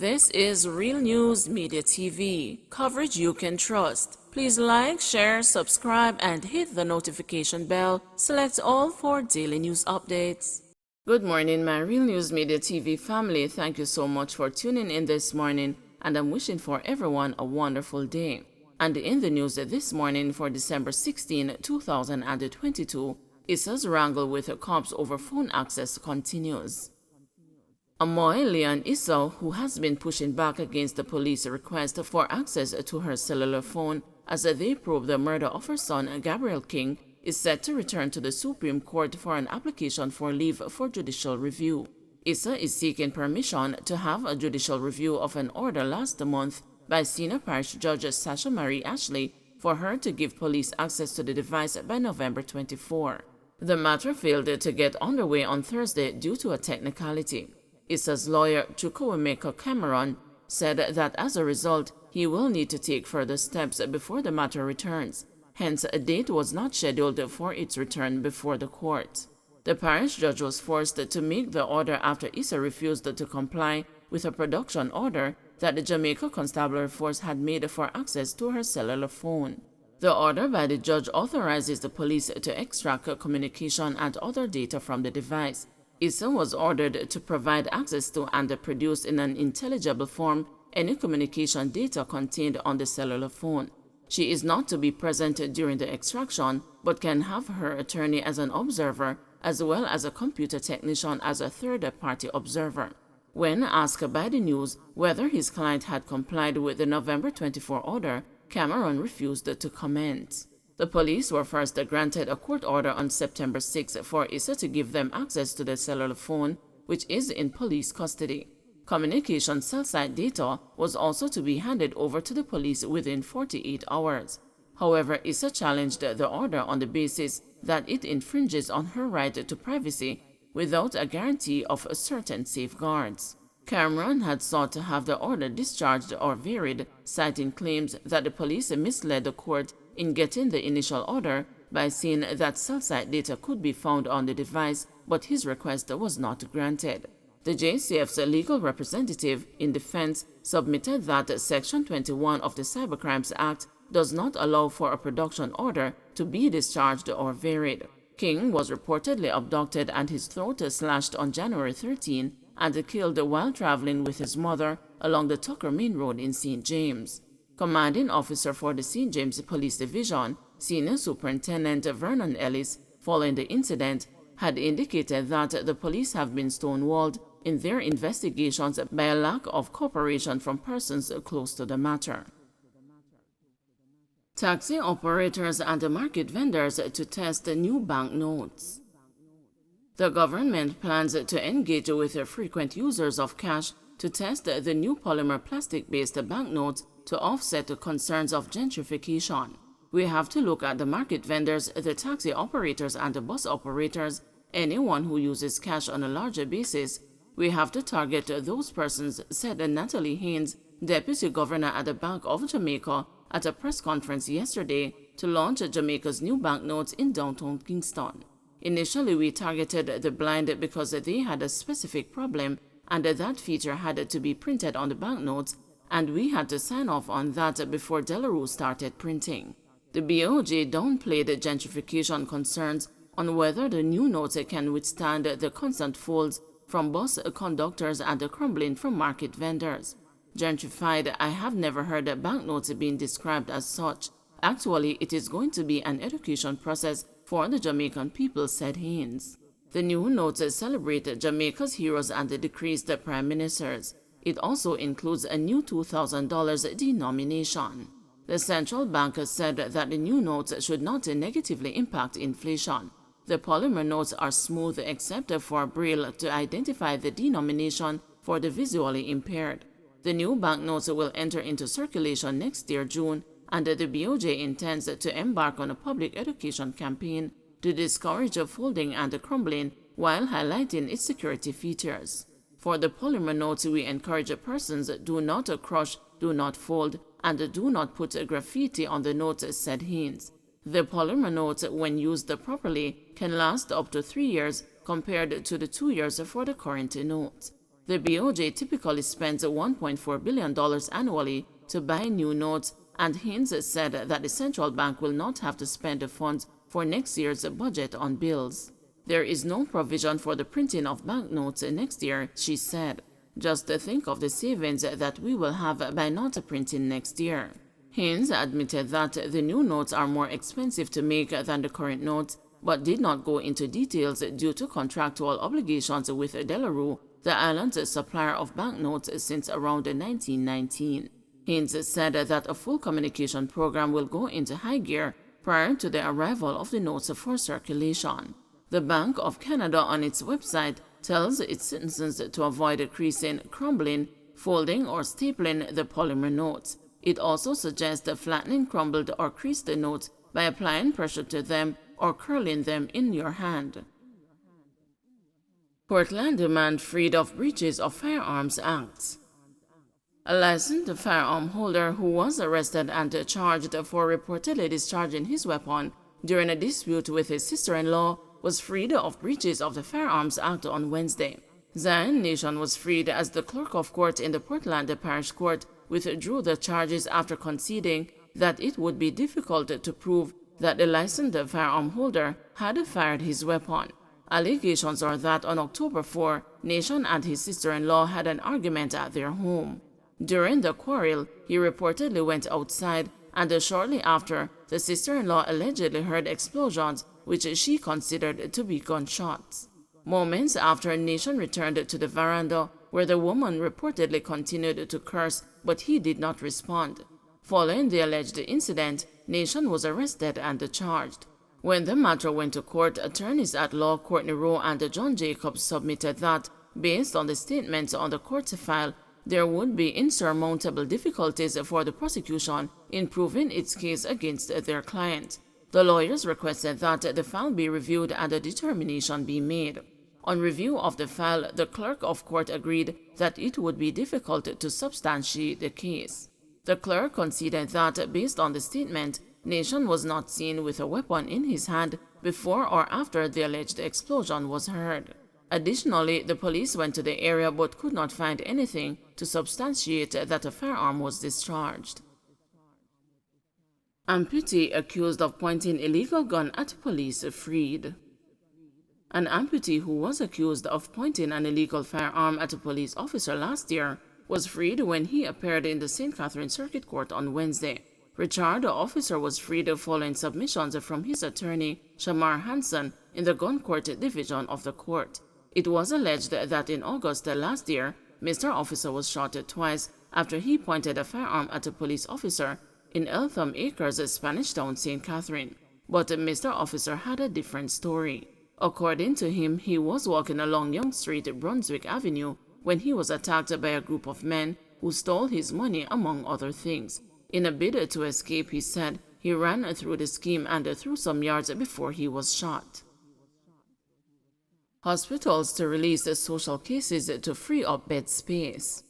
This is Real News Media TV, coverage you can trust. Please like, share, subscribe, and hit the notification bell. Select all for daily news updates. Good morning, my Real News Media TV family. Thank you so much for tuning in this morning, and I'm wishing for everyone a wonderful day. And in the news this morning for December 16, 2022, Issa's wrangle with her cops over phone access continues. Amoy Leon Issa, who has been pushing back against the police request for access to her cellular phone as they probe the murder of her son, Gabriel King, is set to return to the Supreme Court for an application for leave for judicial review. Issa is seeking permission to have a judicial review of an order last month by Senior Parish Judge Sasha Marie Ashley for her to give police access to the device by November 24. The matter failed to get underway on Thursday due to a technicality. Issa's lawyer, Chukwuemeka Cameron, said that as a result, he will need to take further steps before the matter returns. Hence, a date was not scheduled for its return before the court. The parish judge was forced to make the order after Issa refused to comply with a production order that the Jamaica Constabulary Force had made for access to her cellular phone. The order by the judge authorizes the police to extract communication and other data from the device. Issa was ordered to provide access to and produce in an intelligible form any communication data contained on the cellular phone. She is not to be present during the extraction, but can have her attorney as an observer, as well as a computer technician as a third-party observer. When asked by the news whether his client had complied with the November 24 order, Cameron refused to comment. The police were first granted a court order on September 6 for Issa to give them access to the cellular phone, which is in police custody. Communication cell site data was also to be handed over to the police within 48 hours. However, Issa challenged the order on the basis that it infringes on her right to privacy without a guarantee of certain safeguards. Cameron had sought to have the order discharged or varied, citing claims that the police misled the court in getting the initial order by saying that cell site data could be found on the device, but his request was not granted. The JCF's legal representative in defense submitted that Section 21 of the Cybercrimes Act does not allow for a production order to be discharged or varied. King was reportedly abducted and his throat slashed on January 13 and killed while traveling with his mother along the Tucker Main Road in St. James. Commanding officer for the St. James Police Division, Senior Superintendent Vernon Ellis, following the incident, had indicated that the police have been stonewalled in their investigations by a lack of cooperation from persons close to the matter. Taxi operators and market vendors to test new banknotes. The government plans to engage with frequent users of cash to test the new polymer plastic-based banknotes to offset the concerns of gentrification. We have to look at the market vendors, the taxi operators and the bus operators, anyone who uses cash on a larger basis. We have to target those persons, said Natalie Haynes, Deputy Governor at the Bank of Jamaica, at a press conference yesterday to launch Jamaica's new banknotes in downtown Kingston. Initially, we targeted the blind because they had a specific problem and that feature had to be printed on the banknotes, and we had to sign off on that before Delarue started printing. The BOJ downplayed gentrification concerns on whether the new notes can withstand the constant folds from bus conductors and the crumbling from market vendors. Gentrified, I have never heard banknotes being described as such. Actually, it is going to be an education process for the Jamaican people, said Haynes. The new notes celebrate Jamaica's heroes and the decreased prime ministers. It also includes a new $2,000 denomination. The central bank said that the new notes should not negatively impact inflation. The polymer notes are smooth except for braille to identify the denomination for the visually impaired. The new banknotes will enter into circulation next year, June, and the BOJ intends to embark on a public education campaign to discourage folding and crumbling while highlighting its security features. For the polymer notes, we encourage persons do not crush, do not fold, and do not put graffiti on the notes, said Haynes. The polymer notes, when used properly, can last up to 3 years compared to the 2 years for the current notes. The BOJ typically spends $1.4 billion annually to buy new notes, and Haynes said that the central bank will not have to spend the funds for next year's budget on bills. There is no provision for the printing of banknotes next year, she said. Just think of the savings that we will have by not printing next year. Haynes admitted that the new notes are more expensive to make than the current notes, but did not go into details due to contractual obligations with De La Rue, the island's supplier of banknotes since around 1919. Haynes said that a full communication program will go into high gear prior to the arrival of the notes for circulation. The Bank of Canada on its website tells its citizens to avoid creasing, crumbling, folding, or stapling the polymer notes. It also suggests flattening crumbled or creased notes by applying pressure to them or curling them in your hand. Portland man freed of breaches of Firearms Act. A licensed firearm holder who was arrested and charged for reportedly discharging his weapon during a dispute with his sister-in-law was freed of breaches of the Firearms Act on Wednesday. Zion Nation was freed as the clerk of court in the Portland Parish Court withdrew the charges after conceding that it would be difficult to prove that the licensed firearm holder had fired his weapon. Allegations are that on October 4, Nation and his sister-in-law had an argument at their home. During the quarrel, he reportedly went outside, and shortly after, the sister-in-law allegedly heard explosions, which she considered to be gunshots. Moments after, Nation returned to the veranda, where the woman reportedly continued to curse, but he did not respond. Following the alleged incident, Nation was arrested and charged. When the matter went to court, attorneys at law Courtney Rowe and John Jacobs submitted that, based on the statements on the court file, there would be insurmountable difficulties for the prosecution in proving its case against their client. The lawyers requested that the file be reviewed and a determination be made. On review of the file, the clerk of court agreed that it would be difficult to substantiate the case. The clerk conceded that, based on the statement, Nation was not seen with a weapon in his hand before or after the alleged explosion was heard. Additionally, the police went to the area but could not find anything to substantiate that a firearm was discharged. Amputee accused of pointing illegal gun at police freed. An amputee who was accused of pointing an illegal firearm at a police officer last year was freed when he appeared in the St. Catherine Circuit Court on Wednesday. Richard, the officer, was freed following submissions from his attorney, Shamar Hansen, in the Gun Court Division of the court. It was alleged that in August last year, Mr. Officer was shot twice after he pointed a firearm at a police officer in Eltham Acres, Spanish Town, St. Catherine. But Mr. Officer had a different story. According to him, he was walking along Yonge Street, Brunswick Avenue, when he was attacked by a group of men who stole his money, among other things. In a bid to escape, he said, he ran through the scheme and through some yards before he was shot. Hospitals to release social cases to free up bed space.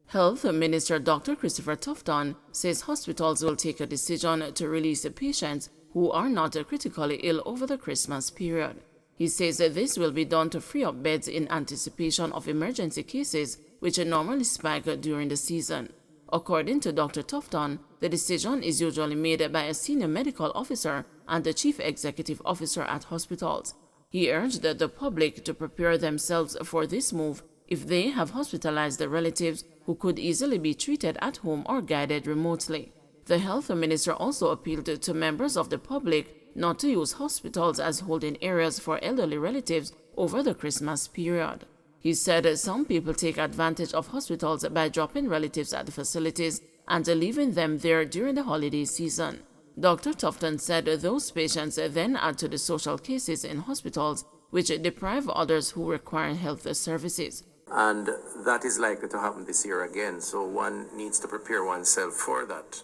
Health Minister Dr. Christopher Tufton says hospitals will take a decision to release patients who are not critically ill over the Christmas period. He says that this will be done to free up beds in anticipation of emergency cases which normally spike during the season. According to Dr. Tufton, the decision is usually made by a senior medical officer and the chief executive officer at hospitals. He urged the public to prepare themselves for this move if they have hospitalized relatives who could easily be treated at home or guided remotely. The health minister also appealed to members of the public not to use hospitals as holding areas for elderly relatives over the Christmas period. He said some people take advantage of hospitals by dropping relatives at the facilities and leaving them there during the holiday season. Dr. Tufton said those patients then add to the social cases in hospitals, which deprive others who require health services. And that is likely to happen this year again, so one needs to prepare oneself for that.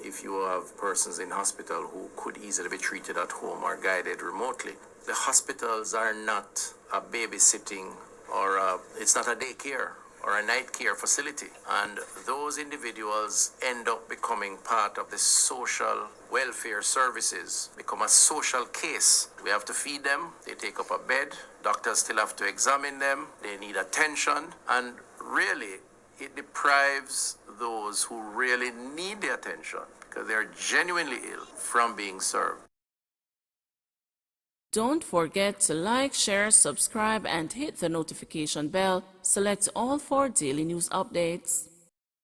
If you have persons in hospital who could easily be treated at home or guided remotely. The hospitals are not a babysitting or it's not a daycare. or a night care facility. And those individuals end up becoming part of the social welfare services, become a social case. We have to feed them, they take up a bed, doctors still have to examine them, they need attention, and really it deprives those who really need the attention because they're genuinely ill from being served. Don't forget to like, share, subscribe, and hit the notification bell. Select all for daily news updates.